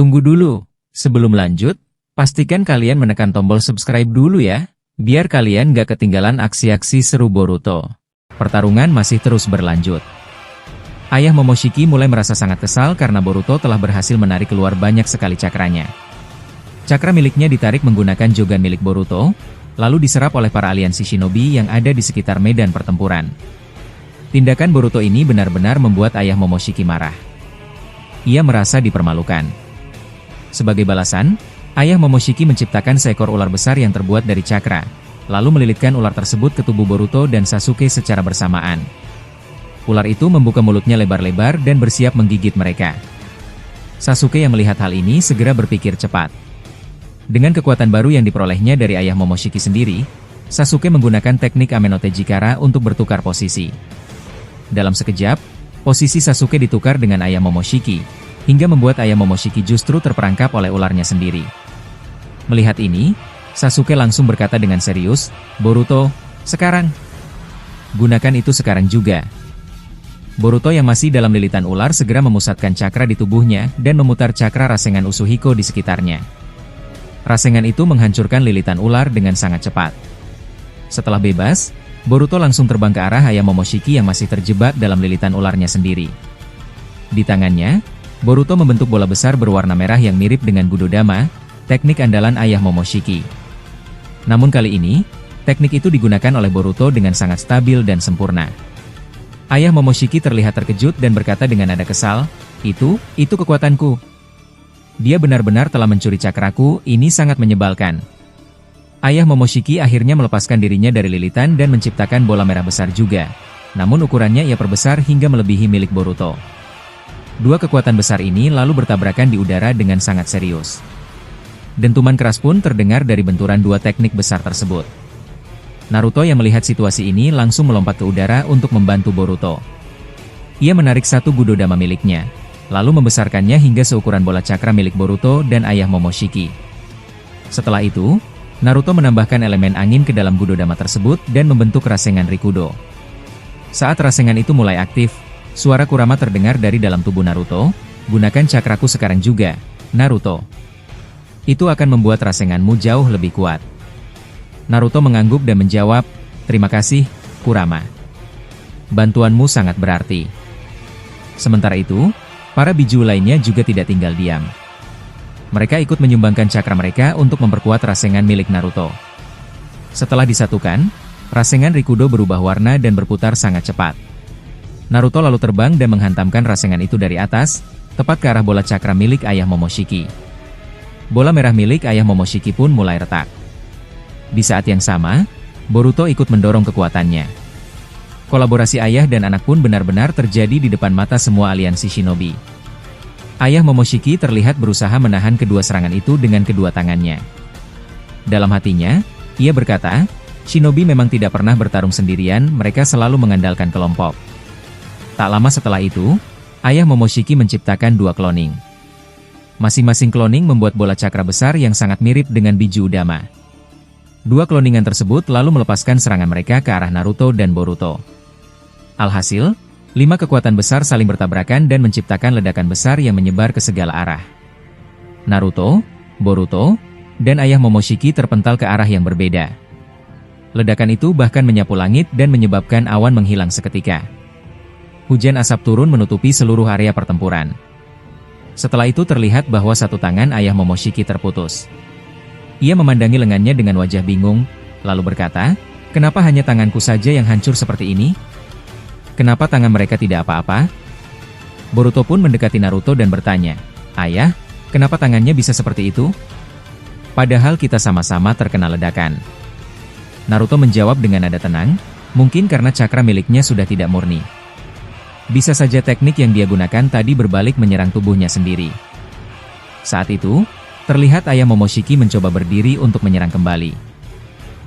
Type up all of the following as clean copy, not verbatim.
Tunggu dulu. Sebelum lanjut, pastikan kalian menekan tombol subscribe dulu ya, biar kalian gak ketinggalan aksi-aksi seru Boruto. Pertarungan masih terus berlanjut. Ayah Momoshiki mulai merasa sangat kesal karena Boruto telah berhasil menarik keluar banyak sekali cakranya. Cakra miliknya ditarik menggunakan Jogan milik Boruto, lalu diserap oleh para aliansi shinobi yang ada di sekitar medan pertempuran. Tindakan Boruto ini benar-benar membuat ayah Momoshiki marah. Ia merasa dipermalukan. Sebagai balasan, ayah Momoshiki menciptakan seekor ular besar yang terbuat dari cakra, lalu melilitkan ular tersebut ke tubuh Boruto dan Sasuke secara bersamaan. Ular itu membuka mulutnya lebar-lebar dan bersiap menggigit mereka. Sasuke yang melihat hal ini segera berpikir cepat. Dengan kekuatan baru yang diperolehnya dari ayah Momoshiki sendiri, Sasuke menggunakan teknik Amenoteji Kara untuk bertukar posisi. Dalam sekejap, posisi Sasuke ditukar dengan ayah Momoshiki, hingga membuat ayah Momoshiki justru terperangkap oleh ularnya sendiri. Melihat ini, Sasuke langsung berkata dengan serius, "Boruto, sekarang. Gunakan itu sekarang juga." Boruto yang masih dalam lilitan ular segera memusatkan cakra di tubuhnya dan memutar cakra Rasengan Usuhiko di sekitarnya. Rasengan itu menghancurkan lilitan ular dengan sangat cepat. Setelah bebas, Boruto langsung terbang ke arah ayah Momoshiki yang masih terjebak dalam lilitan ularnya sendiri. Di tangannya, Boruto membentuk bola besar berwarna merah yang mirip dengan Gudodama, teknik andalan ayah Momoshiki. Namun kali ini, teknik itu digunakan oleh Boruto dengan sangat stabil dan sempurna. Ayah Momoshiki terlihat terkejut dan berkata dengan nada kesal, itu kekuatanku. Dia benar-benar telah mencuri cakraku, ini sangat menyebalkan. Ayah Momoshiki akhirnya melepaskan dirinya dari lilitan dan menciptakan bola merah besar juga. Namun ukurannya ia perbesar hingga melebihi milik Boruto. Dua kekuatan besar ini lalu bertabrakan di udara dengan sangat serius. Dentuman keras pun terdengar dari benturan dua teknik besar tersebut. Naruto yang melihat situasi ini langsung melompat ke udara untuk membantu Boruto. Ia menarik satu Gudodama miliknya, lalu membesarkannya hingga seukuran bola cakra milik Boruto dan ayah Momoshiki. Setelah itu, Naruto menambahkan elemen angin ke dalam Gudodama tersebut dan membentuk Rasengan Rikudo. Saat Rasengan itu mulai aktif, suara Kurama terdengar dari dalam tubuh Naruto, "Gunakan cakraku sekarang juga, Naruto. Itu akan membuat Rasenganmu jauh lebih kuat." Naruto mengangguk dan menjawab, "Terima kasih, Kurama. Bantuanmu sangat berarti." Sementara itu, para biju lainnya juga tidak tinggal diam. Mereka ikut menyumbangkan cakra mereka untuk memperkuat Rasengan milik Naruto. Setelah disatukan, Rasengan Rikudo berubah warna dan berputar sangat cepat. Naruto lalu terbang dan menghantamkan Rasengan itu dari atas, tepat ke arah bola cakra milik ayah Momoshiki. Bola merah milik ayah Momoshiki pun mulai retak. Di saat yang sama, Boruto ikut mendorong kekuatannya. Kolaborasi ayah dan anak pun benar-benar terjadi di depan mata semua aliansi shinobi. Ayah Momoshiki terlihat berusaha menahan kedua serangan itu dengan kedua tangannya. Dalam hatinya, ia berkata, shinobi memang tidak pernah bertarung sendirian, mereka selalu mengandalkan kelompok. Tak lama setelah itu, ayah Momoshiki menciptakan dua cloning. Masing-masing cloning membuat bola cakra besar yang sangat mirip dengan biju Udama. Dua cloningan tersebut lalu melepaskan serangan mereka ke arah Naruto dan Boruto. Alhasil, 5 kekuatan besar saling bertabrakan dan menciptakan ledakan besar yang menyebar ke segala arah. Naruto, Boruto, dan ayah Momoshiki terpental ke arah yang berbeda. Ledakan itu bahkan menyapu langit dan menyebabkan awan menghilang seketika. Hujan asap turun menutupi seluruh area pertempuran. Setelah itu terlihat bahwa satu tangan ayah Momoshiki terputus. Ia memandangi lengannya dengan wajah bingung, lalu berkata, "Kenapa hanya tanganku saja yang hancur seperti ini? Kenapa tangan mereka tidak apa-apa?" Boruto pun mendekati Naruto dan bertanya, "Ayah, kenapa tangannya bisa seperti itu? Padahal kita sama-sama terkena ledakan." Naruto menjawab dengan nada tenang, "Mungkin karena cakra miliknya sudah tidak murni. Bisa saja teknik yang dia gunakan tadi berbalik menyerang tubuhnya sendiri." Saat itu, terlihat ayah Momoshiki mencoba berdiri untuk menyerang kembali.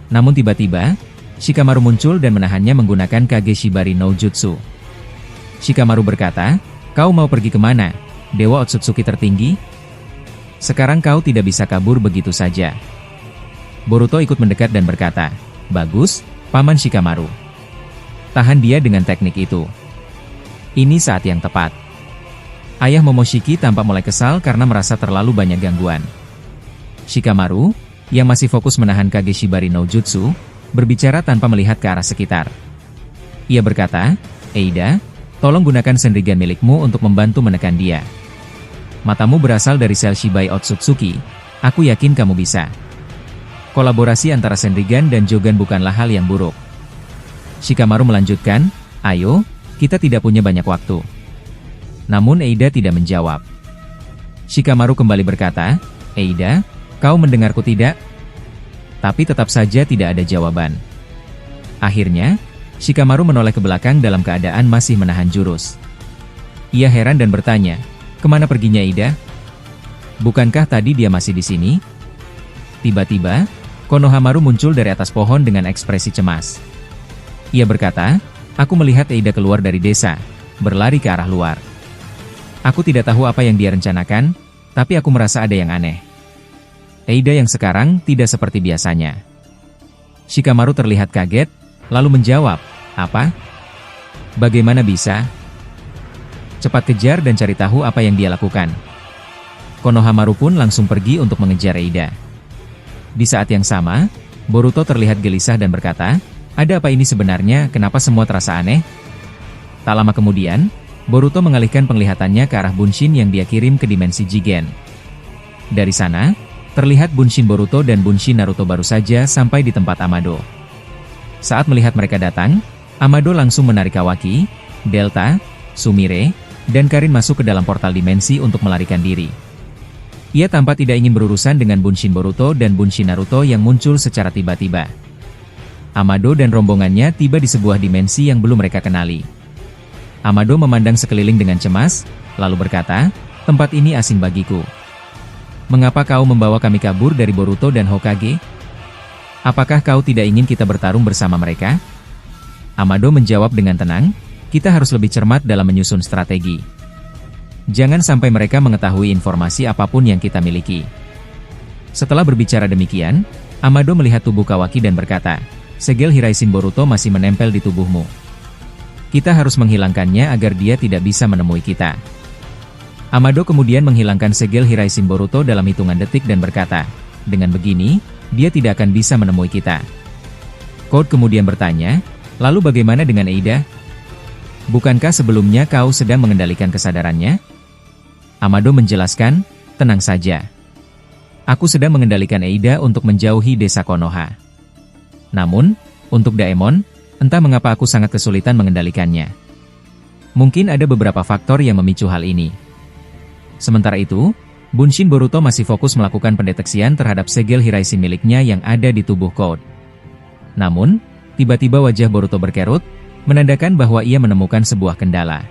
Namun tiba-tiba, Shikamaru muncul dan menahannya menggunakan Kage Shibari no Jutsu. Shikamaru berkata, "Kau mau pergi kemana, Dewa Otsutsuki tertinggi? Sekarang kau tidak bisa kabur begitu saja." Boruto ikut mendekat dan berkata, "Bagus, Paman Shikamaru. Tahan dia dengan teknik itu. Ini saat yang tepat." Ayah Momoshiki tampak mulai kesal karena merasa terlalu banyak gangguan. Shikamaru, yang masih fokus menahan Kage Shibari no Jutsu, berbicara tanpa melihat ke arah sekitar. Ia berkata, "Eida, tolong gunakan Senrigan milikmu untuk membantu menekan dia. Matamu berasal dari sel Shibai Otsutsuki, aku yakin kamu bisa." Kolaborasi antara Senrigan dan Jogan bukanlah hal yang buruk. Shikamaru melanjutkan, "Ayo, kita tidak punya banyak waktu." Namun Eida tidak menjawab. Shikamaru kembali berkata, "Eida, kau mendengarku tidak?" Tapi tetap saja tidak ada jawaban. Akhirnya, Shikamaru menoleh ke belakang dalam keadaan masih menahan jurus. Ia heran dan bertanya, "Kemana perginya Eida? Bukankah tadi dia masih di sini?" Tiba-tiba, Konohamaru muncul dari atas pohon dengan ekspresi cemas. Ia berkata, "Aku melihat Eida keluar dari desa, berlari ke arah luar. Aku tidak tahu apa yang dia rencanakan, tapi aku merasa ada yang aneh. Eida yang sekarang tidak seperti biasanya." Shikamaru terlihat kaget, lalu menjawab, "Apa? Bagaimana bisa? Cepat kejar dan cari tahu apa yang dia lakukan." Konohamaru pun langsung pergi untuk mengejar Eida. Di saat yang sama, Boruto terlihat gelisah dan berkata, "Ada apa ini sebenarnya, kenapa semua terasa aneh?" Tak lama kemudian, Boruto mengalihkan penglihatannya ke arah Bunshin yang dia kirim ke dimensi Jigen. Dari sana, terlihat Bunshin Boruto dan Bunshin Naruto baru saja sampai di tempat Amado. Saat melihat mereka datang, Amado langsung menarik Kawaki, Delta, Sumire, dan Karin masuk ke dalam portal dimensi untuk melarikan diri. Ia tampak tidak ingin berurusan dengan Bunshin Boruto dan Bunshin Naruto yang muncul secara tiba-tiba. Amado dan rombongannya tiba di sebuah dimensi yang belum mereka kenali. Amado memandang sekeliling dengan cemas, lalu berkata, "Tempat ini asing bagiku. Mengapa kau membawa kami kabur dari Boruto dan Hokage? Apakah kau tidak ingin kita bertarung bersama mereka?" Amado menjawab dengan tenang, "Kita harus lebih cermat dalam menyusun strategi. Jangan sampai mereka mengetahui informasi apapun yang kita miliki." Setelah berbicara demikian, Amado melihat tubuh Kawaki dan berkata, "Segel Hiraishin Boruto masih menempel di tubuhmu. Kita harus menghilangkannya agar dia tidak bisa menemui kita." Amado kemudian menghilangkan segel Hiraishin Boruto dalam hitungan detik dan berkata, "Dengan begini, dia tidak akan bisa menemui kita." Code kemudian bertanya, "Lalu bagaimana dengan Eida? Bukankah sebelumnya kau sedang mengendalikan kesadarannya?" Amado menjelaskan, "Tenang saja. Aku sedang mengendalikan Eida untuk menjauhi desa Konoha. Namun, untuk Daemon, entah mengapa aku sangat kesulitan mengendalikannya. Mungkin ada beberapa faktor yang memicu hal ini." Sementara itu, Bunshin Boruto masih fokus melakukan pendeteksian terhadap segel Hiraishin miliknya yang ada di tubuh Code. Namun, tiba-tiba wajah Boruto berkerut, menandakan bahwa ia menemukan sebuah kendala.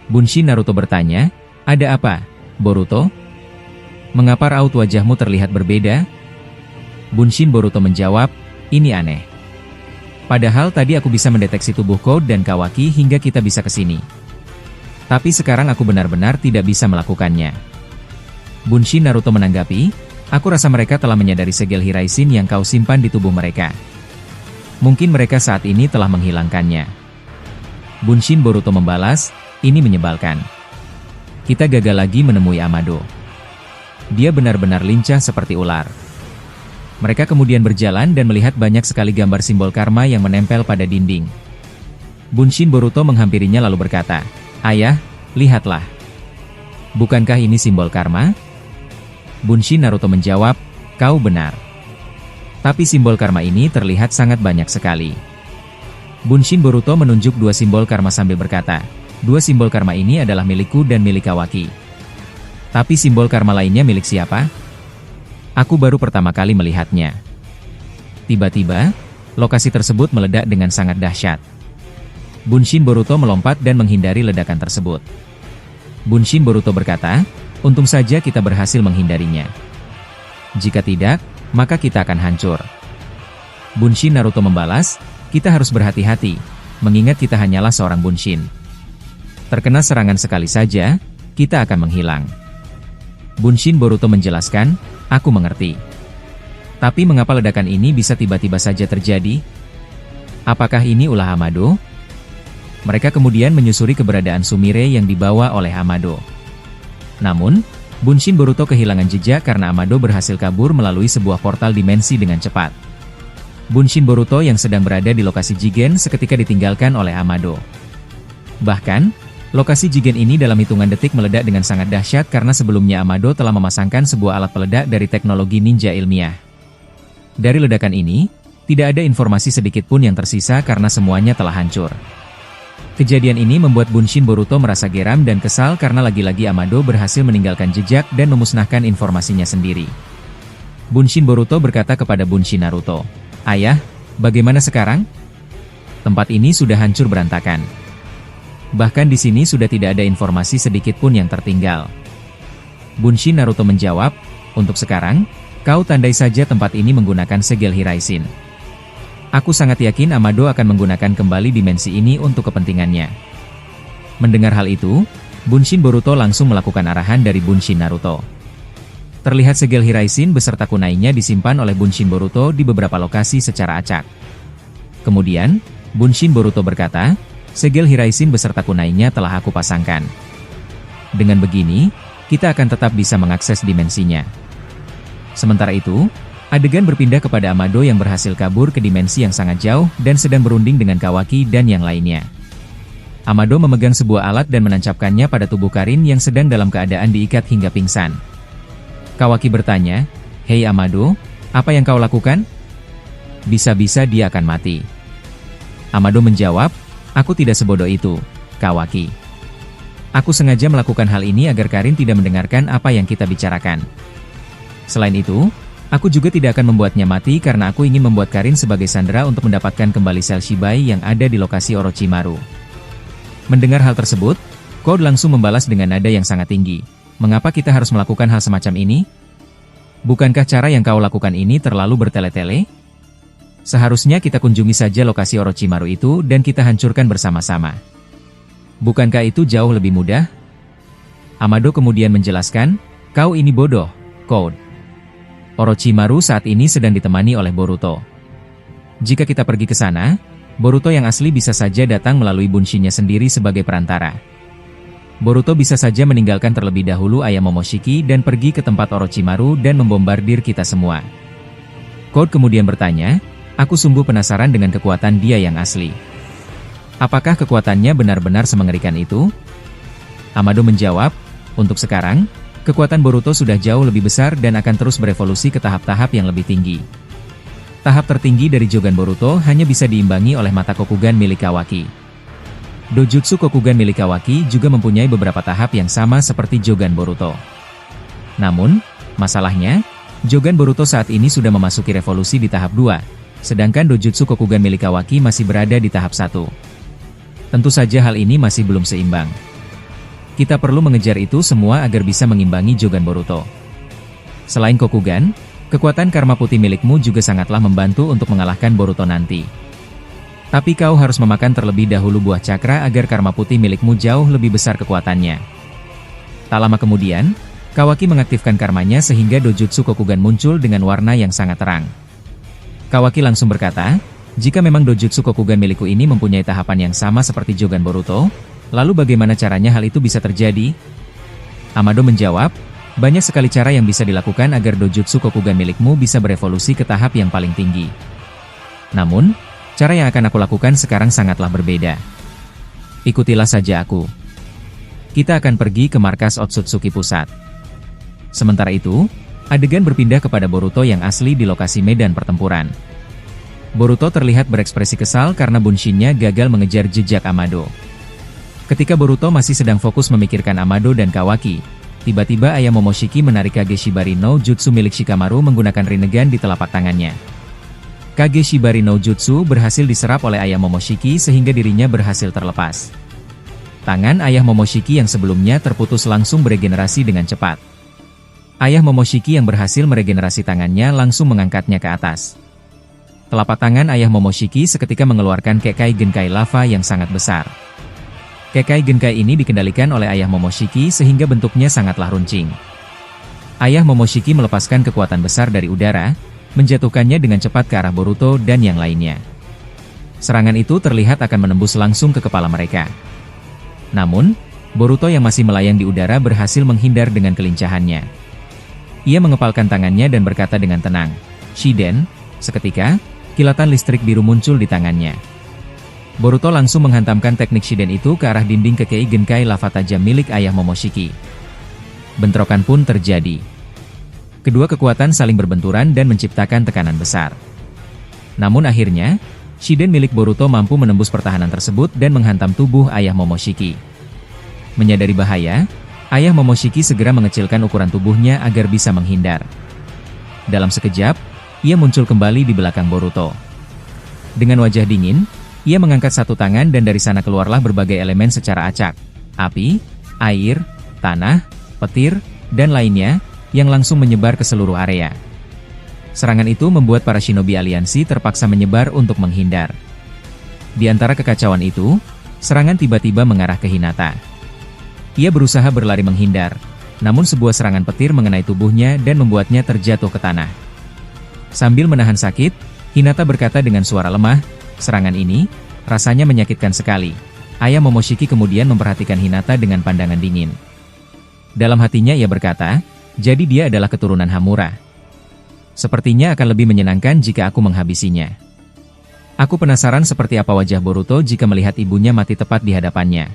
Bunshin Naruto bertanya, "Ada apa, Boruto? Mengapa raut wajahmu terlihat berbeda?" Bunshin Boruto menjawab, "Ini aneh. Padahal tadi aku bisa mendeteksi tubuh Code dan Kawaki hingga kita bisa ke sini. Tapi sekarang aku benar-benar tidak bisa melakukannya." Bunshin Naruto menanggapi, "Aku rasa mereka telah menyadari segel Hiraishin yang kau simpan di tubuh mereka. Mungkin mereka saat ini telah menghilangkannya." Bunshin Boruto membalas, "Ini menyebalkan. Kita gagal lagi menemui Amado. Dia benar-benar lincah seperti ular." Mereka kemudian berjalan dan melihat banyak sekali gambar simbol karma yang menempel pada dinding. Bunshin Boruto menghampirinya lalu berkata, "Ayah, lihatlah. Bukankah ini simbol karma?" Bunshin Naruto menjawab, "Kau benar. Tapi simbol karma ini terlihat sangat banyak sekali." Bunshin Boruto menunjuk dua simbol karma sambil berkata, "Dua simbol karma ini adalah milikku dan milik Kawaki. Tapi simbol karma lainnya milik siapa? Aku baru pertama kali melihatnya." Tiba-tiba, lokasi tersebut meledak dengan sangat dahsyat. Bunshin Boruto melompat dan menghindari ledakan tersebut. Bunshin Boruto berkata, "Untung saja kita berhasil menghindarinya. Jika tidak, maka kita akan hancur." Bunshin Naruto membalas, "Kita harus berhati-hati, mengingat kita hanyalah seorang Bunshin. Terkena serangan sekali saja, kita akan menghilang." Bunshin Boruto menjelaskan, "Aku mengerti. Tapi mengapa ledakan ini bisa tiba-tiba saja terjadi? Apakah ini ulah Amado?" Mereka kemudian menyusuri keberadaan Sumire yang dibawa oleh Amado. Namun, Bunshin Boruto kehilangan jejak karena Amado berhasil kabur melalui sebuah portal dimensi dengan cepat. Bunshin Boruto yang sedang berada di lokasi Jigen seketika ditinggalkan oleh Amado. Bahkan, lokasi Jigen ini dalam hitungan detik meledak dengan sangat dahsyat karena sebelumnya Amado telah memasangkan sebuah alat peledak dari teknologi ninja ilmiah. Dari ledakan ini, tidak ada informasi sedikit pun yang tersisa karena semuanya telah hancur. Kejadian ini membuat Bunshin Boruto merasa geram dan kesal karena lagi-lagi Amado berhasil meninggalkan jejak dan memusnahkan informasinya sendiri. Bunshin Boruto berkata kepada Bunshin Naruto, "Ayah, bagaimana sekarang? Tempat ini sudah hancur berantakan. Bahkan di sini sudah tidak ada informasi sedikit pun yang tertinggal." Bunshin Naruto menjawab, "Untuk sekarang, kau tandai saja tempat ini menggunakan segel Hiraishin. Aku sangat yakin Amado akan menggunakan kembali dimensi ini untuk kepentingannya." Mendengar hal itu, Bunshin Boruto langsung melakukan arahan dari Bunshin Naruto. Terlihat segel Hiraishin beserta kunainya disimpan oleh Bunshin Boruto di beberapa lokasi secara acak. Kemudian, Bunshin Boruto berkata, "Segel Hiraishin beserta kunainya telah aku pasangkan. Dengan begini, kita akan tetap bisa mengakses dimensinya." Sementara itu, adegan berpindah kepada Amado yang berhasil kabur ke dimensi yang sangat jauh dan sedang berunding dengan Kawaki dan yang lainnya. Amado memegang sebuah alat dan menancapkannya pada tubuh Karin yang sedang dalam keadaan diikat hingga pingsan. Kawaki bertanya, "Hei Amado, apa yang kau lakukan? Bisa-bisa dia akan mati." Amado menjawab, "Aku tidak sebodoh itu, Kawaki. Aku sengaja melakukan hal ini agar Karin tidak mendengarkan apa yang kita bicarakan. Selain itu, aku juga tidak akan membuatnya mati karena aku ingin membuat Karin sebagai sandera untuk mendapatkan kembali sel Shibai yang ada di lokasi Orochimaru." Mendengar hal tersebut, Code langsung membalas dengan nada yang sangat tinggi. "Mengapa kita harus melakukan hal semacam ini? Bukankah cara yang kau lakukan ini terlalu bertele-tele? Seharusnya kita kunjungi saja lokasi Orochimaru itu dan kita hancurkan bersama-sama. Bukankah itu jauh lebih mudah?" Amado kemudian menjelaskan, "Kau ini bodoh, Code. Orochimaru saat ini sedang ditemani oleh Boruto. Jika kita pergi ke sana, Boruto yang asli bisa saja datang melalui Bunshinnya sendiri sebagai perantara. Boruto bisa saja meninggalkan terlebih dahulu ayah Momoshiki dan pergi ke tempat Orochimaru dan membombardir kita semua." Code kemudian bertanya, "Aku sungguh penasaran dengan kekuatan dia yang asli. Apakah kekuatannya benar-benar semengerikan itu?" Amado menjawab, "Untuk sekarang, kekuatan Boruto sudah jauh lebih besar dan akan terus berevolusi ke tahap-tahap yang lebih tinggi. Tahap tertinggi dari Jogan Boruto hanya bisa diimbangi oleh mata Kokugan milik Kawaki. Dojutsu Kokugan milik Kawaki juga mempunyai beberapa tahap yang sama seperti Jogan Boruto. Namun, masalahnya, Jogan Boruto saat ini sudah memasuki revolusi di tahap 2, sedangkan Dojutsu Kokugan milik Kawaki masih berada di tahap 1. Tentu saja hal ini masih belum seimbang. Kita perlu mengejar itu semua agar bisa mengimbangi Jogan Boruto. Selain Kokugan, kekuatan karma putih milikmu juga sangatlah membantu untuk mengalahkan Boruto nanti. Tapi kau harus memakan terlebih dahulu buah cakra agar karma putih milikmu jauh lebih besar kekuatannya." Tak lama kemudian, Kawaki mengaktifkan karmanya sehingga Dojutsu Kokugan muncul dengan warna yang sangat terang. Kawaki langsung berkata, "Jika memang Dojutsu Kokugan milikku ini mempunyai tahapan yang sama seperti Jogan Boruto, lalu bagaimana caranya hal itu bisa terjadi?" Amado menjawab, "Banyak sekali cara yang bisa dilakukan agar Dojutsu Kokugan milikmu bisa berevolusi ke tahap yang paling tinggi. Namun, cara yang akan aku lakukan sekarang sangatlah berbeda. Ikutilah saja aku. Kita akan pergi ke markas Otsutsuki Pusat." Sementara itu, adegan berpindah kepada Boruto yang asli di lokasi medan pertempuran. Boruto terlihat berekspresi kesal karena Bunshinnya gagal mengejar jejak Amado. Ketika Boruto masih sedang fokus memikirkan Amado dan Kawaki, tiba-tiba ayah Momoshiki menarik Kage Shibari no Jutsu milik Shikamaru menggunakan Rinnegan di telapak tangannya. Kage Shibari no Jutsu berhasil diserap oleh ayah Momoshiki sehingga dirinya berhasil terlepas. Tangan ayah Momoshiki yang sebelumnya terputus langsung beregenerasi dengan cepat. Ayah Momoshiki yang berhasil meregenerasi tangannya langsung mengangkatnya ke atas. Telapak tangan ayah Momoshiki seketika mengeluarkan Kekai Genkai lava yang sangat besar. Kekai Genkai ini dikendalikan oleh ayah Momoshiki sehingga bentuknya sangatlah runcing. Ayah Momoshiki melepaskan kekuatan besar dari udara, menjatuhkannya dengan cepat ke arah Boruto dan yang lainnya. Serangan itu terlihat akan menembus langsung ke kepala mereka. Namun, Boruto yang masih melayang di udara berhasil menghindar dengan kelincahannya. Ia mengepalkan tangannya dan berkata dengan tenang, "Shiden." Seketika, kilatan listrik biru muncul di tangannya. Boruto langsung menghantamkan teknik Shiden itu ke arah dinding Kekei Genkai lava tajam milik ayah Momoshiki. Bentrokan pun terjadi. Kedua kekuatan saling berbenturan dan menciptakan tekanan besar. Namun akhirnya, Shiden milik Boruto mampu menembus pertahanan tersebut dan menghantam tubuh ayah Momoshiki. Menyadari bahaya, ayah Momoshiki segera mengecilkan ukuran tubuhnya agar bisa menghindar. Dalam sekejap, ia muncul kembali di belakang Boruto. Dengan wajah dingin, ia mengangkat satu tangan dan dari sana keluarlah berbagai elemen secara acak. Api, air, tanah, petir, dan lainnya, yang langsung menyebar ke seluruh area. Serangan itu membuat para shinobi aliansi terpaksa menyebar untuk menghindar. Di antara kekacauan itu, serangan tiba-tiba mengarah ke Hinata. Ia berusaha berlari menghindar, namun sebuah serangan petir mengenai tubuhnya dan membuatnya terjatuh ke tanah. Sambil menahan sakit, Hinata berkata dengan suara lemah, "Serangan ini, rasanya menyakitkan sekali." Ayah Momoshiki kemudian memperhatikan Hinata dengan pandangan dingin. Dalam hatinya ia berkata, "Jadi dia adalah keturunan Hamura. Sepertinya akan lebih menyenangkan jika aku menghabisinya." Aku penasaran seperti apa wajah Boruto jika melihat ibunya mati tepat di hadapannya.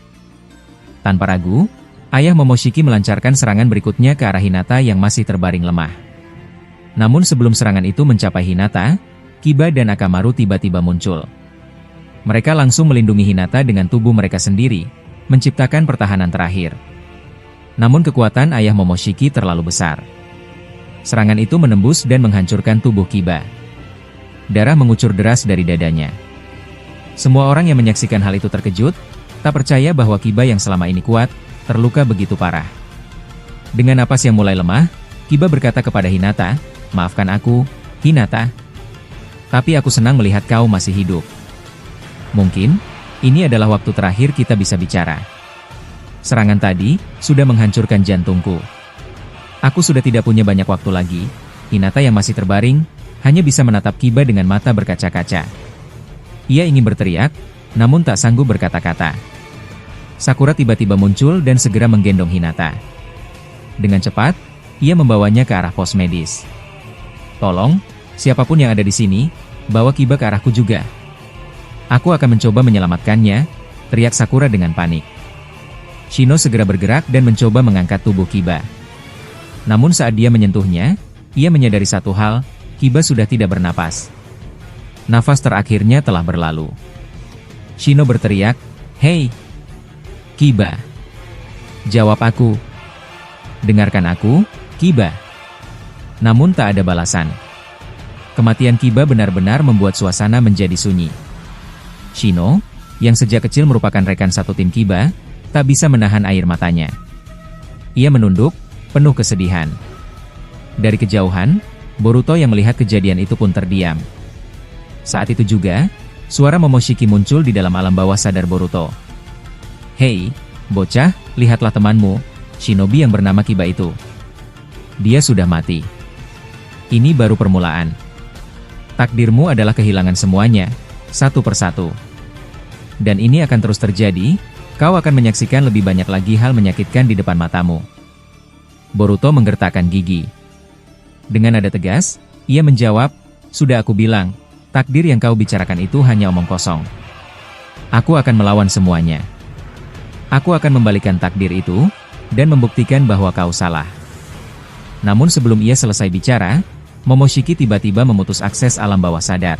Tanpa ragu, ayah Momoshiki melancarkan serangan berikutnya ke arah Hinata yang masih terbaring lemah. Namun sebelum serangan itu mencapai Hinata, Kiba dan Akamaru tiba-tiba muncul. Mereka langsung melindungi Hinata dengan tubuh mereka sendiri, menciptakan pertahanan terakhir. Namun kekuatan ayah Momoshiki terlalu besar. Serangan itu menembus dan menghancurkan tubuh Kiba. Darah mengucur deras dari dadanya. Semua orang yang menyaksikan hal itu terkejut, tak percaya bahwa Kiba yang selama ini kuat, terluka begitu parah. Dengan napas yang mulai lemah, Kiba berkata kepada Hinata, "Maafkan aku, Hinata. Tapi aku senang melihat kau masih hidup. Mungkin, ini adalah waktu terakhir kita bisa bicara. Serangan tadi, sudah menghancurkan jantungku. Aku sudah tidak punya banyak waktu lagi." Hinata yang masih terbaring, hanya bisa menatap Kiba dengan mata berkaca-kaca. Ia ingin berteriak, namun tak sanggup berkata-kata. Sakura tiba-tiba muncul dan segera menggendong Hinata. Dengan cepat, ia membawanya ke arah pos medis. "Tolong, siapapun yang ada di sini, bawa Kiba ke arahku juga. Aku akan mencoba menyelamatkannya," teriak Sakura dengan panik. Shino segera bergerak dan mencoba mengangkat tubuh Kiba. Namun saat dia menyentuhnya, ia menyadari satu hal, Kiba sudah tidak bernapas. Nafas terakhirnya telah berlalu. Shino berteriak, "Hei, Kiba. Jawab aku. Dengarkan aku, Kiba." Namun tak ada balasan. Kematian Kiba benar-benar membuat suasana menjadi sunyi. Shino, yang sejak kecil merupakan rekan satu tim Kiba, tak bisa menahan air matanya. Ia menunduk, penuh kesedihan. Dari kejauhan, Boruto yang melihat kejadian itu pun terdiam. Saat itu juga, suara Momoshiki muncul di dalam alam bawah sadar Boruto. "Hei, bocah, lihatlah temanmu, shinobi yang bernama Kiba itu. Dia sudah mati. Ini baru permulaan. Takdirmu adalah kehilangan semuanya, satu persatu. Dan ini akan terus terjadi, kau akan menyaksikan lebih banyak lagi hal menyakitkan di depan matamu." Boruto menggertakkan gigi. Dengan nada tegas, ia menjawab, "Sudah aku bilang, takdir yang kau bicarakan itu hanya omong kosong. Aku akan melawan semuanya. Aku akan membalikan takdir itu, dan membuktikan bahwa kau salah." Namun sebelum ia selesai bicara, Momoshiki tiba-tiba memutus akses alam bawah sadar.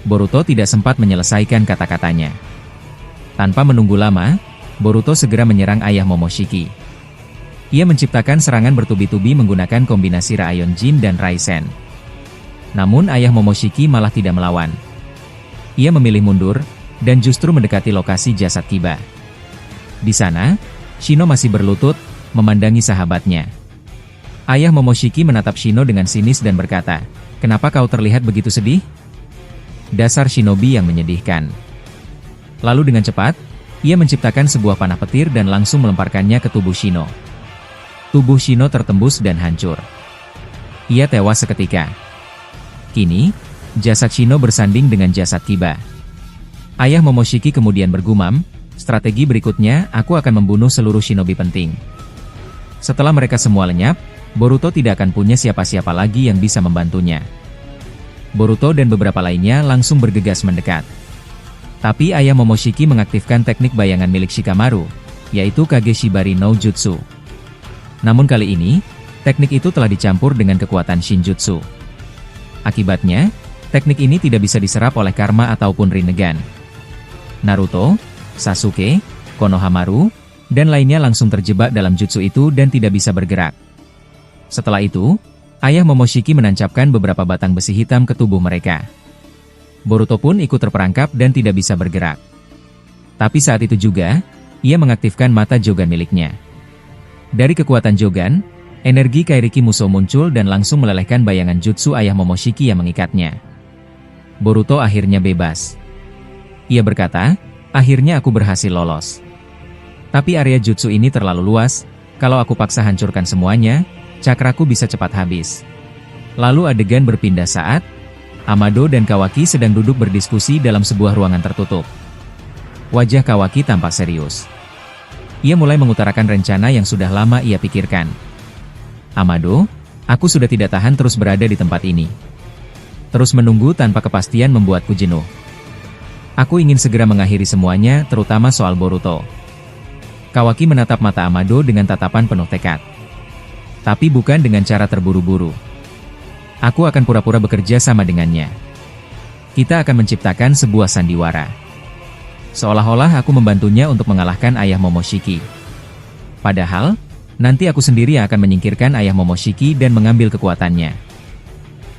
Boruto tidak sempat menyelesaikan kata-katanya. Tanpa menunggu lama, Boruto segera menyerang ayah Momoshiki. Ia menciptakan serangan bertubi-tubi menggunakan kombinasi Raion Jin dan Raisen. Namun ayah Momoshiki malah tidak melawan. Ia memilih mundur, dan justru mendekati lokasi jasad Kiba. Di sana, Shino masih berlutut, memandangi sahabatnya. Ayah Momoshiki menatap Shino dengan sinis dan berkata, "Kenapa kau terlihat begitu sedih? Dasar shinobi yang menyedihkan." Lalu dengan cepat, ia menciptakan sebuah panah petir dan langsung melemparkannya ke tubuh Shino. Tubuh Shino tertembus dan hancur. Ia tewas seketika. Kini, jasad Shino bersanding dengan jasad Kiba. Ayah Momoshiki kemudian bergumam, Strategi berikutnya, aku akan membunuh seluruh shinobi penting. Setelah mereka semua lenyap, Boruto tidak akan punya siapa-siapa lagi yang bisa membantunya. Boruto dan beberapa lainnya langsung bergegas mendekat. Tapi ayah Momoshiki mengaktifkan teknik bayangan milik Shikamaru, yaitu Kage Shibari no Jutsu. Namun kali ini, teknik itu telah dicampur dengan kekuatan Shinjutsu. Akibatnya, teknik ini tidak bisa diserap oleh Karma ataupun Rinnegan. Naruto, Sasuke, Konohamaru, dan lainnya langsung terjebak dalam jutsu itu dan tidak bisa bergerak. Setelah itu, ayah Momoshiki menancapkan beberapa batang besi hitam ke tubuh mereka. Boruto pun ikut terperangkap dan tidak bisa bergerak. Tapi saat itu juga, ia mengaktifkan mata Jogan miliknya. Dari kekuatan Jogan, energi Kairiki Musou muncul dan langsung melelehkan bayangan jutsu ayah Momoshiki yang mengikatnya. Boruto akhirnya bebas. Ia berkata, akhirnya aku berhasil lolos. Tapi area jutsu ini terlalu luas, kalau aku paksa hancurkan semuanya, cakraku bisa cepat habis. Lalu adegan berpindah saat Amado dan Kawaki sedang duduk berdiskusi dalam sebuah ruangan tertutup. Wajah Kawaki tampak serius. Ia mulai mengutarakan rencana yang sudah lama ia pikirkan. Amado, aku sudah tidak tahan terus berada di tempat ini. Terus menunggu tanpa kepastian membuatku jenuh. Aku ingin segera mengakhiri semuanya, terutama soal Boruto. Kawaki menatap mata Amado dengan tatapan penuh tekad. Tapi bukan dengan cara terburu-buru. Aku akan pura-pura bekerja sama dengannya. Kita akan menciptakan sebuah sandiwara. Seolah-olah aku membantunya untuk mengalahkan ayah Momoshiki. Padahal, nanti aku sendiri akan menyingkirkan ayah Momoshiki dan mengambil kekuatannya.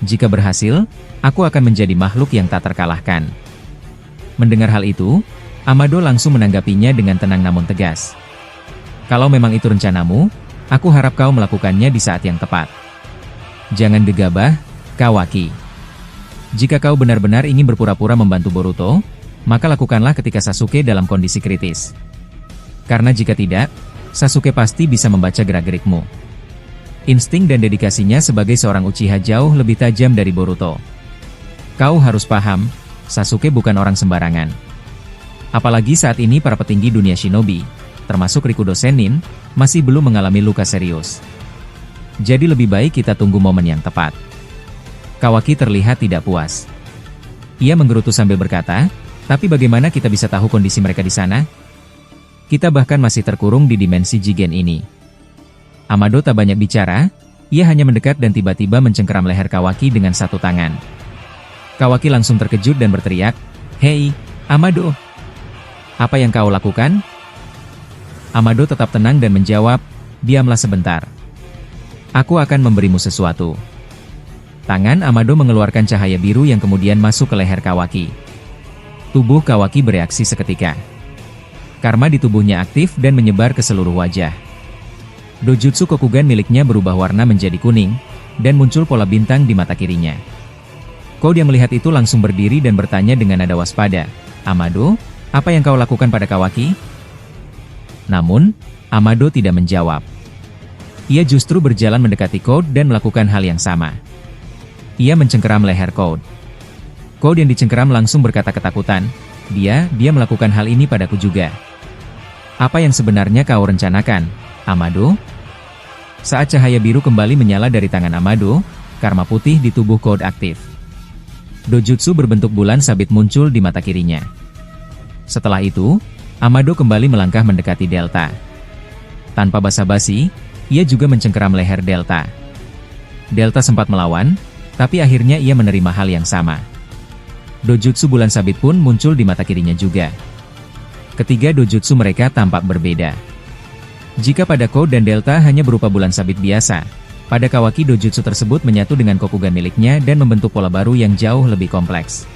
Jika berhasil, aku akan menjadi makhluk yang tak terkalahkan. Mendengar hal itu, Amado langsung menanggapinya dengan tenang namun tegas. Kalau memang itu rencanamu, aku harap kau melakukannya di saat yang tepat. Jangan gegabah, Kawaki. Jika kau benar-benar ingin berpura-pura membantu Boruto, maka lakukanlah ketika Sasuke dalam kondisi kritis. Karena jika tidak, Sasuke pasti bisa membaca gerak-gerikmu. Insting dan dedikasinya sebagai seorang Uchiha jauh lebih tajam dari Boruto. Kau harus paham, Sasuke bukan orang sembarangan. Apalagi saat ini para petinggi dunia shinobi, termasuk Rikudo Sennin, masih belum mengalami luka serius. Jadi lebih baik kita tunggu momen yang tepat. Kawaki terlihat tidak puas. Ia menggerutu sambil berkata, tapi bagaimana kita bisa tahu kondisi mereka di sana? Kita bahkan masih terkurung di dimensi Jigen ini. Amado tak banyak bicara, ia hanya mendekat dan tiba-tiba mencengkeram leher Kawaki dengan satu tangan. Kawaki langsung terkejut dan berteriak, "Hei, Amado! Apa yang kau lakukan?" Amado tetap tenang dan menjawab, "Diamlah sebentar. Aku akan memberimu sesuatu." Tangan Amado mengeluarkan cahaya biru yang kemudian masuk ke leher Kawaki. Tubuh Kawaki bereaksi seketika. Karma di tubuhnya aktif dan menyebar ke seluruh wajah. Dojutsu Kokugan miliknya berubah warna menjadi kuning, dan muncul pola bintang di mata kirinya. Code yang melihat itu langsung berdiri dan bertanya dengan nada waspada, "Amado, apa yang kau lakukan pada Kawaki?" Namun, Amado tidak menjawab. Ia justru berjalan mendekati Code dan melakukan hal yang sama. Ia mencengkeram leher Code. Code yang dicengkeram langsung berkata ketakutan, dia melakukan hal ini padaku juga. Apa yang sebenarnya kau rencanakan, Amado?" Saat cahaya biru kembali menyala dari tangan Amado, karma putih di tubuh Code aktif. Dojutsu berbentuk bulan sabit muncul di mata kirinya. Setelah itu, Amado kembali melangkah mendekati Delta. Tanpa basa-basi, ia juga mencengkeram leher Delta. Delta sempat melawan, tapi akhirnya ia menerima hal yang sama. Dojutsu bulan sabit pun muncul di mata kirinya juga. Ketiga dojutsu mereka tampak berbeda. Jika pada Code dan Delta hanya berupa bulan sabit biasa, pada Kawaki dojutsu tersebut menyatu dengan Kokugan miliknya dan membentuk pola baru yang jauh lebih kompleks.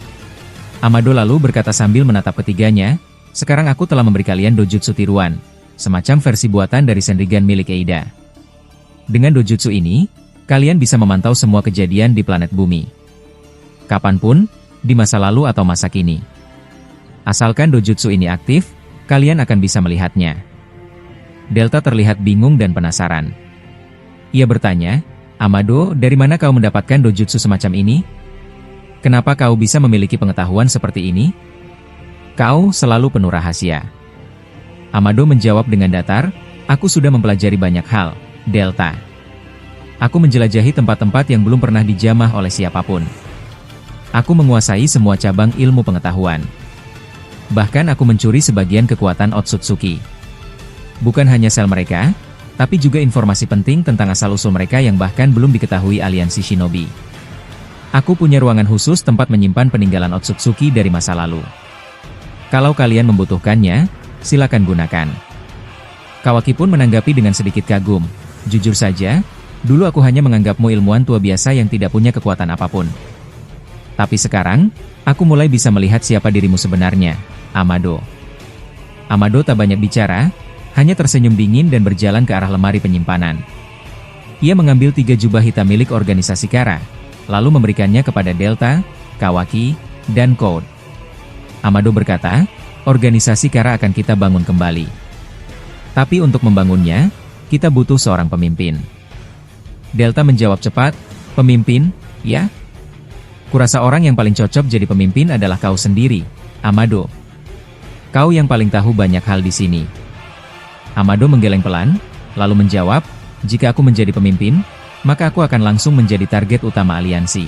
Amado lalu berkata sambil menatap ketiganya, "Sekarang aku telah memberi kalian dojutsu tiruan, semacam versi buatan dari Senrigan milik Eida. Dengan dojutsu ini, kalian bisa memantau semua kejadian di planet bumi. Kapanpun, di masa lalu atau masa kini. Asalkan dojutsu ini aktif, kalian akan bisa melihatnya." Delta terlihat bingung dan penasaran. Ia bertanya, "Amado, dari mana kau mendapatkan dojutsu semacam ini? Kenapa kau bisa memiliki pengetahuan seperti ini? Kau selalu penuh rahasia." Amado menjawab dengan datar, aku sudah mempelajari banyak hal, Delta. Aku menjelajahi tempat-tempat yang belum pernah dijamah oleh siapapun. Aku menguasai semua cabang ilmu pengetahuan. Bahkan aku mencuri sebagian kekuatan Otsutsuki. Bukan hanya sel mereka, tapi juga informasi penting tentang asal-usul mereka yang bahkan belum diketahui aliansi shinobi. Aku punya ruangan khusus tempat menyimpan peninggalan Otsutsuki dari masa lalu. Kalau kalian membutuhkannya, silakan gunakan. Kawaki pun menanggapi dengan sedikit kagum. Jujur saja, dulu aku hanya menganggapmu ilmuwan tua biasa yang tidak punya kekuatan apapun. Tapi sekarang, aku mulai bisa melihat siapa dirimu sebenarnya, Amado. Amado tak banyak bicara, hanya tersenyum dingin dan berjalan ke arah lemari penyimpanan. Ia mengambil 3 jubah hitam milik organisasi Kara, lalu memberikannya kepada Delta, Kawaki, dan Code. Amado berkata, organisasi Kara akan kita bangun kembali. Tapi untuk membangunnya, kita butuh seorang pemimpin. Delta menjawab cepat, pemimpin, ya? Kurasa orang yang paling cocok jadi pemimpin adalah kau sendiri, Amado. Kau yang paling tahu banyak hal di sini. Amado menggeleng pelan, lalu menjawab, jika aku menjadi pemimpin, maka aku akan langsung menjadi target utama aliansi.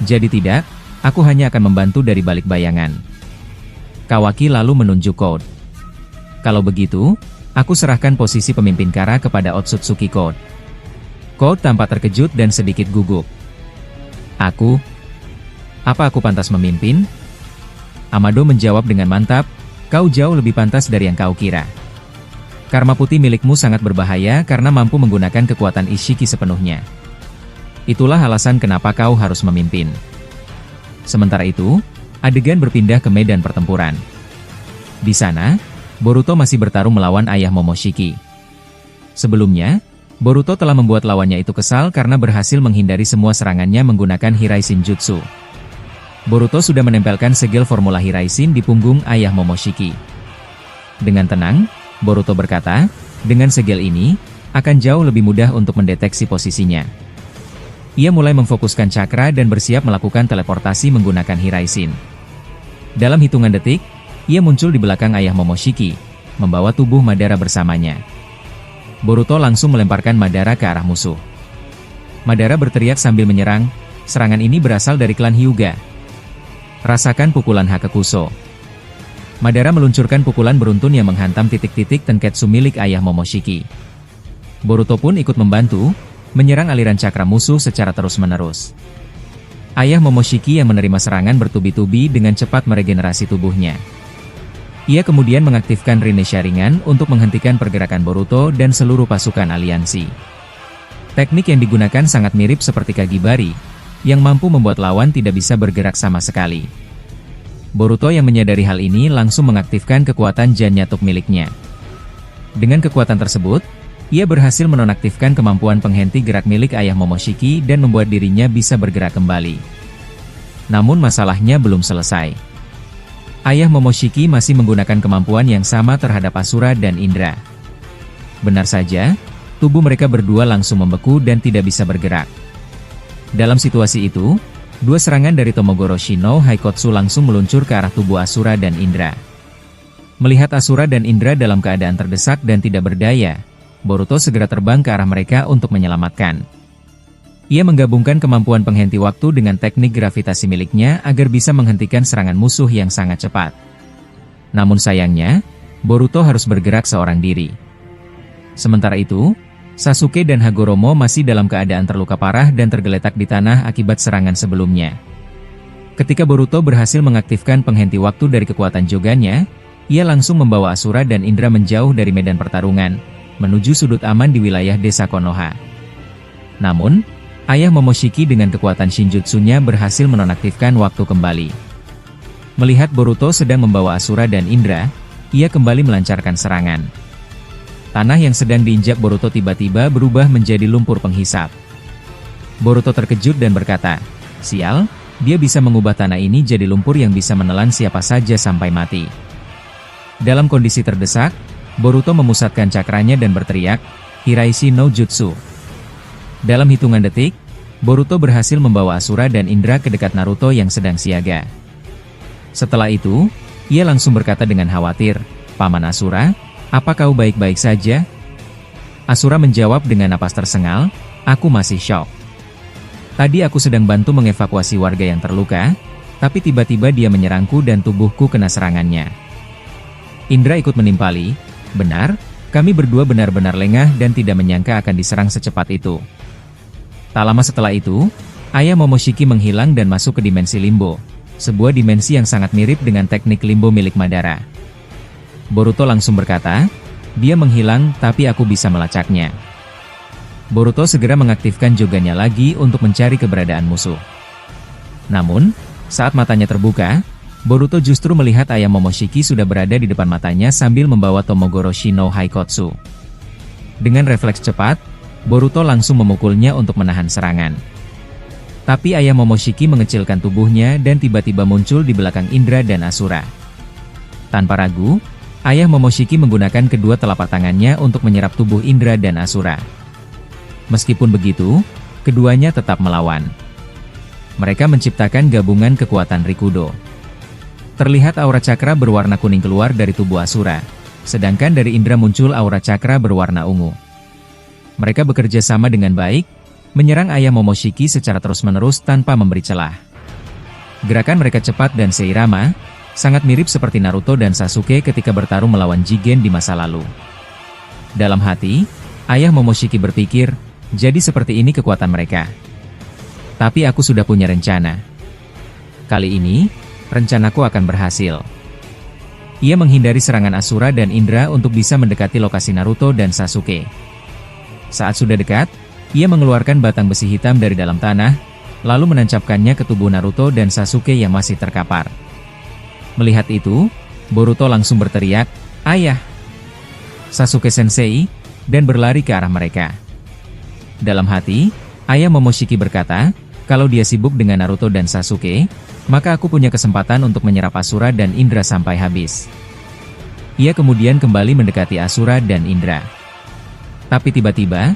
Jadi tidak, aku hanya akan membantu dari balik bayangan. Kawaki lalu menunjuk Code. Kalau begitu, aku serahkan posisi pemimpin Kara kepada Otsutsuki Code. Code tampak terkejut dan sedikit gugup. Apa aku pantas memimpin? Amado menjawab dengan mantap, kau jauh lebih pantas dari yang kau kira. Karma putih milikmu sangat berbahaya karena mampu menggunakan kekuatan Ishiki sepenuhnya. Itulah alasan kenapa kau harus memimpin. Sementara itu, adegan berpindah ke medan pertempuran. Di sana, Boruto masih bertarung melawan ayah Momoshiki. Sebelumnya, Boruto telah membuat lawannya itu kesal karena berhasil menghindari semua serangannya menggunakan Hiraisin Jutsu. Boruto sudah menempelkan segel formula Hiraisin di punggung ayah Momoshiki. Dengan tenang, Boruto berkata, dengan segel ini, akan jauh lebih mudah untuk mendeteksi posisinya. Ia mulai memfokuskan cakra dan bersiap melakukan teleportasi menggunakan Hiraisin. Dalam hitungan detik, ia muncul di belakang ayah Momoshiki, membawa tubuh Madara bersamanya. Boruto langsung melemparkan Madara ke arah musuh. Madara berteriak sambil menyerang, serangan ini berasal dari klan Hyuga. Rasakan pukulan Hakekuso. Madara meluncurkan pukulan beruntun yang menghantam titik-titik tenketsu milik ayah Momoshiki. Boruto pun ikut membantu, menyerang aliran cakra musuh secara terus-menerus. Ayah Momoshiki yang menerima serangan bertubi-tubi dengan cepat meregenerasi tubuhnya. Ia kemudian mengaktifkan Rinne Sharingan untuk menghentikan pergerakan Boruto dan seluruh pasukan aliansi. Teknik yang digunakan sangat mirip seperti Kagibari, yang mampu membuat lawan tidak bisa bergerak sama sekali. Boruto yang menyadari hal ini langsung mengaktifkan kekuatan Janyatuk miliknya. Dengan kekuatan tersebut, ia berhasil menonaktifkan kemampuan penghenti gerak milik ayah Momoshiki dan membuat dirinya bisa bergerak kembali. Namun masalahnya belum selesai. Ayah Momoshiki masih menggunakan kemampuan yang sama terhadap Asura dan Indra. Benar saja, tubuh mereka berdua langsung membeku dan tidak bisa bergerak. Dalam situasi itu, 2 serangan dari Tomogoroshi no Haikotsu langsung meluncur ke arah tubuh Asura dan Indra. Melihat Asura dan Indra dalam keadaan terdesak dan tidak berdaya, Boruto segera terbang ke arah mereka untuk menyelamatkan. Ia menggabungkan kemampuan penghenti waktu dengan teknik gravitasi miliknya agar bisa menghentikan serangan musuh yang sangat cepat. Namun sayangnya, Boruto harus bergerak seorang diri. Sementara itu, Sasuke dan Hagoromo masih dalam keadaan terluka parah dan tergeletak di tanah akibat serangan sebelumnya. Ketika Boruto berhasil mengaktifkan penghenti waktu dari kekuatan Jogannya, ia langsung membawa Asura dan Indra menjauh dari medan pertarungan, menuju sudut aman di wilayah desa Konoha. Namun, ayah Momoshiki dengan kekuatan Shinjutsunya berhasil menonaktifkan waktu kembali. Melihat Boruto sedang membawa Asura dan Indra, ia kembali melancarkan serangan. Tanah yang sedang diinjak Boruto tiba-tiba berubah menjadi lumpur penghisap. Boruto terkejut dan berkata, sial, dia bisa mengubah tanah ini jadi lumpur yang bisa menelan siapa saja sampai mati. Dalam kondisi terdesak, Boruto memusatkan cakranya dan berteriak, Hiraishi no Jutsu. Dalam hitungan detik, Boruto berhasil membawa Asura dan Indra ke dekat Naruto yang sedang siaga. Setelah itu, ia langsung berkata dengan khawatir, "Paman Asura, apa kau baik-baik saja?" Asura menjawab dengan napas tersengal, "Aku masih syok. Tadi aku sedang bantu mengevakuasi warga yang terluka, tapi tiba-tiba dia menyerangku dan tubuhku kena serangannya." Indra ikut menimpali, "Benar, kami berdua benar-benar lengah dan tidak menyangka akan diserang secepat itu." Tak lama setelah itu, ayah Momoshiki menghilang dan masuk ke dimensi limbo, sebuah dimensi yang sangat mirip dengan teknik limbo milik Madara. Boruto langsung berkata, "Dia menghilang, tapi aku bisa melacaknya." Boruto segera mengaktifkan Jogannya lagi untuk mencari keberadaan musuh. Namun, saat matanya terbuka, Boruto justru melihat ayah Momoshiki sudah berada di depan matanya sambil membawa Tomogoroshi no Haikotsu. Dengan refleks cepat, Boruto langsung memukulnya untuk menahan serangan. Tapi ayah Momoshiki mengecilkan tubuhnya dan tiba-tiba muncul di belakang Indra dan Asura. Tanpa ragu, ayah Momoshiki menggunakan kedua telapak tangannya untuk menyerap tubuh Indra dan Asura. Meskipun begitu, keduanya tetap melawan. Mereka menciptakan gabungan kekuatan Rikudo. Terlihat aura cakra berwarna kuning keluar dari tubuh Asura, sedangkan dari Indra muncul aura cakra berwarna ungu. Mereka bekerja sama dengan baik, menyerang ayah Momoshiki secara terus-menerus tanpa memberi celah. Gerakan mereka cepat dan seirama, sangat mirip seperti Naruto dan Sasuke ketika bertarung melawan Jigen di masa lalu. Dalam hati, ayah Momoshiki berpikir, jadi seperti ini kekuatan mereka. Tapi aku sudah punya rencana. Kali ini, rencanaku akan berhasil. Ia menghindari serangan Asura dan Indra untuk bisa mendekati lokasi Naruto dan Sasuke. Saat sudah dekat, ia mengeluarkan batang besi hitam dari dalam tanah, lalu menancapkannya ke tubuh Naruto dan Sasuke yang masih terkapar. Melihat itu, Boruto langsung berteriak, "Ayah! Sasuke Sensei!" dan berlari ke arah mereka. Dalam hati, ayah Momoshiki berkata, kalau dia sibuk dengan Naruto dan Sasuke, maka aku punya kesempatan untuk menyerap Asura dan Indra sampai habis. Ia kemudian kembali mendekati Asura dan Indra. Tapi tiba-tiba,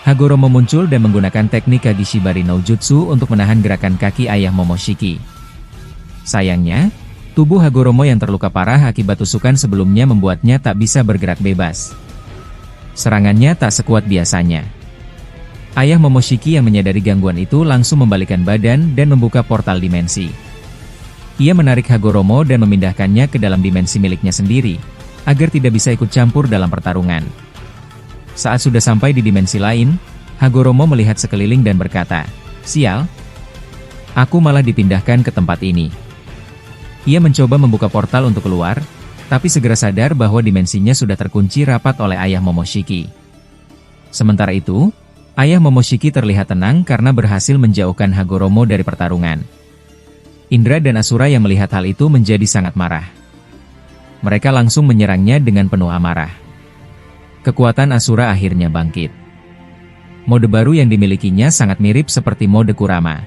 Hagoromo muncul dan menggunakan teknik Kagishibari no Jutsu untuk menahan gerakan kaki ayah Momoshiki. Sayangnya, tubuh Hagoromo yang terluka parah akibat tusukan sebelumnya membuatnya tak bisa bergerak bebas. Serangannya tak sekuat biasanya. Ayah Momoshiki yang menyadari gangguan itu langsung membalikkan badan dan membuka portal dimensi. Ia menarik Hagoromo dan memindahkannya ke dalam dimensi miliknya sendiri, agar tidak bisa ikut campur dalam pertarungan. Saat sudah sampai di dimensi lain, Hagoromo melihat sekeliling dan berkata, "Sial, aku malah dipindahkan ke tempat ini." Ia mencoba membuka portal untuk keluar, tapi segera sadar bahwa dimensinya sudah terkunci rapat oleh ayah Momoshiki. Sementara itu, ayah Momoshiki terlihat tenang karena berhasil menjauhkan Hagoromo dari pertarungan. Indra dan Asura yang melihat hal itu menjadi sangat marah. Mereka langsung menyerangnya dengan penuh amarah. Kekuatan Asura akhirnya bangkit. Mode baru yang dimilikinya sangat mirip seperti mode Kurama.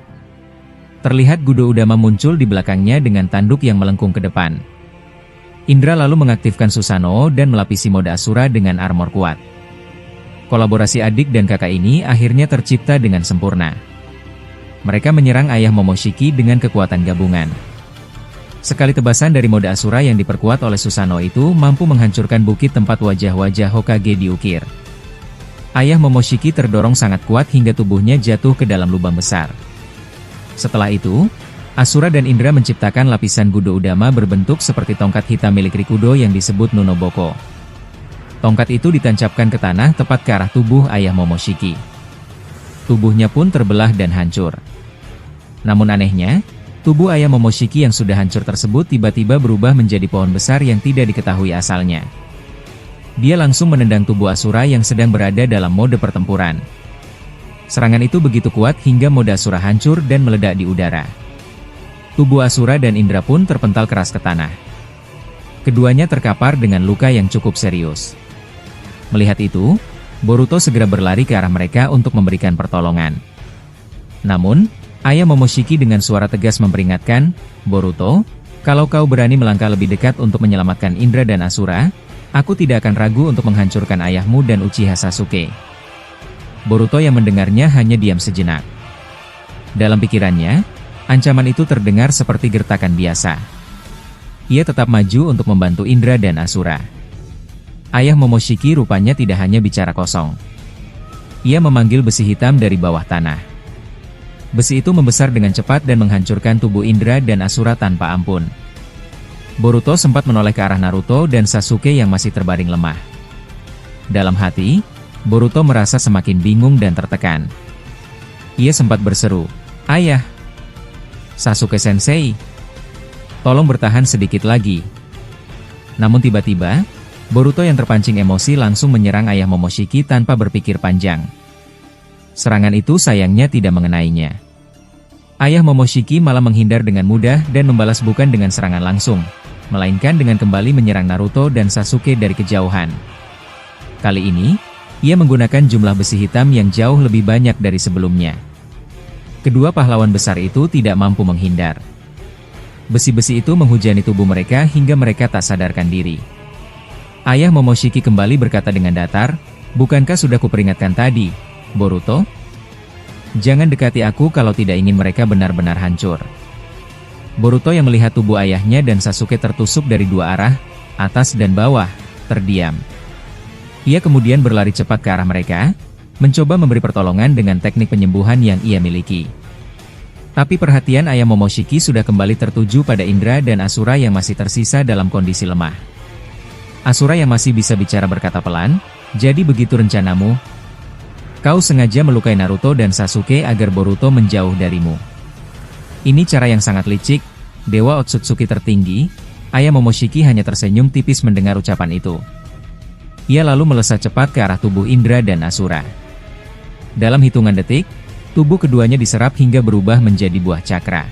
Terlihat Gudo Udama muncul di belakangnya dengan tanduk yang melengkung ke depan. Indra lalu mengaktifkan Susanoo dan melapisi mode Asura dengan armor kuat. Kolaborasi adik dan kakak ini akhirnya tercipta dengan sempurna. Mereka menyerang ayah Momoshiki dengan kekuatan gabungan. Sekali tebasan dari mode Asura yang diperkuat oleh Susanoo itu mampu menghancurkan bukit tempat wajah-wajah Hokage diukir. Ayah Momoshiki terdorong sangat kuat hingga tubuhnya jatuh ke dalam lubang besar. Setelah itu, Asura dan Indra menciptakan lapisan Gudo Udama berbentuk seperti tongkat hitam milik Rikudo yang disebut Nunoboko. Tongkat itu ditancapkan ke tanah tepat ke arah tubuh ayah Momoshiki. Tubuhnya pun terbelah dan hancur. Namun anehnya, tubuh ayah Momoshiki yang sudah hancur tersebut tiba-tiba berubah menjadi pohon besar yang tidak diketahui asalnya. Dia langsung menendang tubuh Asura yang sedang berada dalam mode pertempuran. Serangan itu begitu kuat hingga mode Asura hancur dan meledak di udara. Tubuh Asura dan Indra pun terpental keras ke tanah. Keduanya terkapar dengan luka yang cukup serius. Melihat itu, Boruto segera berlari ke arah mereka untuk memberikan pertolongan. Namun, ayah Momoshiki dengan suara tegas memperingatkan, "Boruto, kalau kau berani melangkah lebih dekat untuk menyelamatkan Indra dan Asura, aku tidak akan ragu untuk menghancurkan ayahmu dan Uchiha Sasuke." Boruto yang mendengarnya hanya diam sejenak. Dalam pikirannya, ancaman itu terdengar seperti gertakan biasa. ia tetap maju untuk membantu Indra dan Asura. Ayah Momoshiki rupanya tidak hanya bicara kosong. Ia memanggil besi hitam dari bawah tanah. Besi itu membesar dengan cepat dan menghancurkan tubuh Indra dan Asura tanpa ampun. Boruto sempat menoleh ke arah Naruto dan Sasuke yang masih terbaring lemah. Dalam hati, Boruto merasa semakin bingung dan tertekan. Ia sempat berseru, "Ayah! Sasuke-sensei! Tolong bertahan sedikit lagi." Namun tiba-tiba, Boruto yang terpancing emosi langsung menyerang ayah Momoshiki tanpa berpikir panjang. Serangan itu sayangnya tidak mengenainya. Ayah Momoshiki malah menghindar dengan mudah dan membalas bukan dengan serangan langsung, melainkan dengan kembali menyerang Naruto dan Sasuke dari kejauhan. Kali ini, ia menggunakan jumlah besi hitam yang jauh lebih banyak dari sebelumnya. Kedua pahlawan besar itu tidak mampu menghindar. Besi-besi itu menghujani tubuh mereka hingga mereka tak sadarkan diri. Ayah Momoshiki kembali berkata dengan datar, "Bukankah sudah kuperingatkan tadi, Boruto? Jangan dekati aku kalau tidak ingin mereka benar-benar hancur." Boruto yang melihat tubuh ayahnya dan Sasuke tertusuk dari dua arah, atas dan bawah, terdiam. Ia kemudian berlari cepat ke arah mereka, mencoba memberi pertolongan dengan teknik penyembuhan yang ia miliki. Tapi perhatian ayah Momoshiki sudah kembali tertuju pada Indra dan Asura yang masih tersisa dalam kondisi lemah. Asura yang masih bisa bicara berkata pelan, "Jadi begitu rencanamu? Kau sengaja melukai Naruto dan Sasuke agar Boruto menjauh darimu. Ini cara yang sangat licik, Dewa Otsutsuki tertinggi." Ayah Momoshiki hanya tersenyum tipis mendengar ucapan itu. Ia lalu melesat cepat ke arah tubuh Indra dan Asura. Dalam hitungan detik, tubuh keduanya diserap hingga berubah menjadi buah cakra.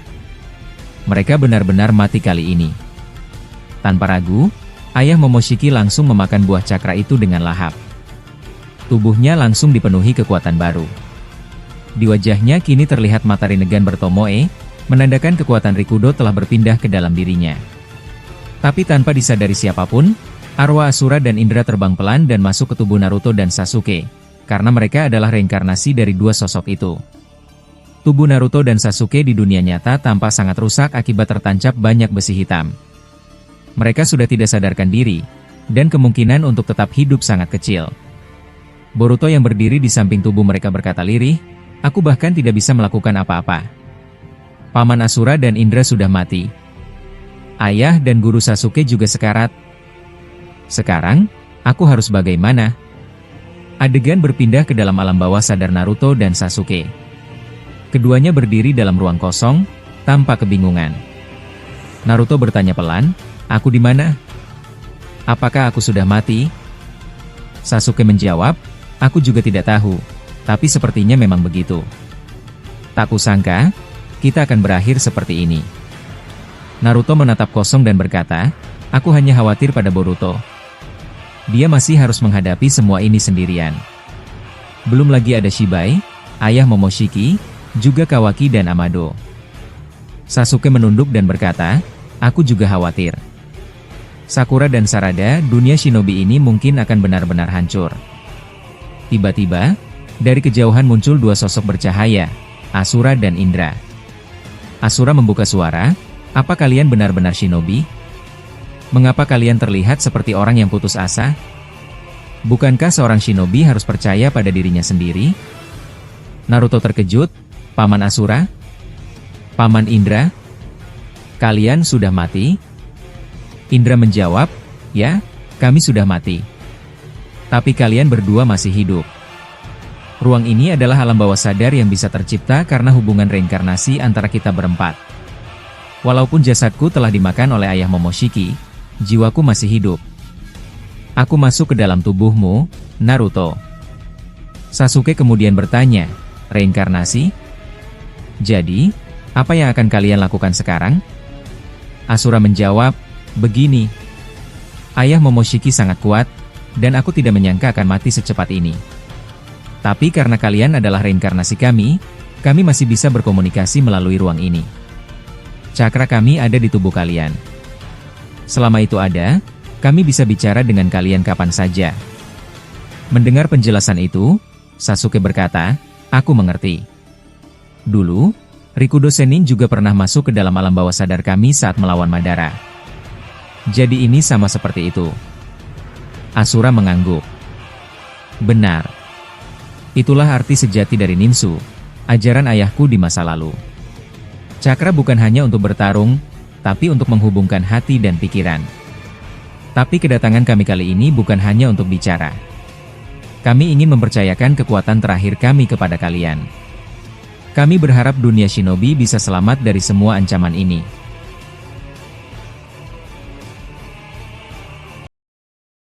Mereka benar-benar mati kali ini. Tanpa ragu, ayah Momoshiki langsung memakan buah cakra itu dengan lahap. Tubuhnya langsung dipenuhi kekuatan baru. Di wajahnya kini terlihat mata Rinnegan bertomoe, menandakan kekuatan Rikudo telah berpindah ke dalam dirinya. Tapi tanpa disadari siapapun, arwah Asura dan Indra terbang pelan dan masuk ke tubuh Naruto dan Sasuke, karena mereka adalah reinkarnasi dari dua sosok itu. Tubuh Naruto dan Sasuke di dunia nyata tampak sangat rusak akibat tertancap banyak besi hitam. Mereka sudah tidak sadarkan diri, dan kemungkinan untuk tetap hidup sangat kecil. Boruto yang berdiri di samping tubuh mereka berkata lirih, "Aku bahkan tidak bisa melakukan apa-apa. Paman Asura dan Indra sudah mati. Ayah dan guru Sasuke juga sekarat. Sekarang, aku harus bagaimana?" Adegan berpindah ke dalam alam bawah sadar Naruto dan Sasuke. Keduanya berdiri dalam ruang kosong, tanpa kebingungan. Naruto bertanya pelan, "Aku di mana? Apakah aku sudah mati?" Sasuke menjawab, "Aku juga tidak tahu, tapi sepertinya memang begitu. Tak kusangka, kita akan berakhir seperti ini." Naruto menatap kosong dan berkata, "Aku hanya khawatir pada Boruto. Dia masih harus menghadapi semua ini sendirian. Belum lagi ada Shibai, ayah Momoshiki, juga Kawaki dan Amado." Sasuke menunduk dan berkata, "Aku juga khawatir. Sakura dan Sarada, dunia shinobi ini mungkin akan benar-benar hancur." Tiba-tiba, dari kejauhan muncul dua sosok bercahaya, Asura dan Indra. Asura membuka suara, "Apa kalian benar-benar shinobi? Mengapa kalian terlihat seperti orang yang putus asa? Bukankah seorang shinobi harus percaya pada dirinya sendiri?" Naruto terkejut, "Paman Asura? Paman Indra? Kalian sudah mati?" Indra menjawab, "Ya, kami sudah mati. Tapi kalian berdua masih hidup. Ruang ini adalah alam bawah sadar yang bisa tercipta karena hubungan reinkarnasi antara kita berempat. Walaupun jasadku telah dimakan oleh ayah Momoshiki, jiwaku masih hidup. Aku masuk ke dalam tubuhmu, Naruto." Sasuke kemudian bertanya, "Reinkarnasi? Jadi, apa yang akan kalian lakukan sekarang?" Asura menjawab, "Begini. Ayah Momoshiki sangat kuat, dan aku tidak menyangka akan mati secepat ini. Tapi karena kalian adalah reinkarnasi kami masih bisa berkomunikasi melalui ruang ini. Cakra kami ada di tubuh kalian. Selama itu ada, kami bisa bicara dengan kalian kapan saja." Mendengar penjelasan itu, Sasuke berkata, "Aku mengerti. Dulu, Rikudo Sennin juga pernah masuk ke dalam alam bawah sadar kami saat melawan Madara. Jadi ini sama seperti itu. Asura mengangguk. Benar. Itulah arti sejati dari ninsu, ajaran ayahku di masa lalu. Cakra bukan hanya untuk bertarung, tapi untuk menghubungkan hati dan pikiran. Tapi kedatangan kami kali ini bukan hanya untuk bicara. Kami ingin mempercayakan kekuatan terakhir kami kepada kalian. Kami berharap dunia shinobi bisa selamat dari semua ancaman ini.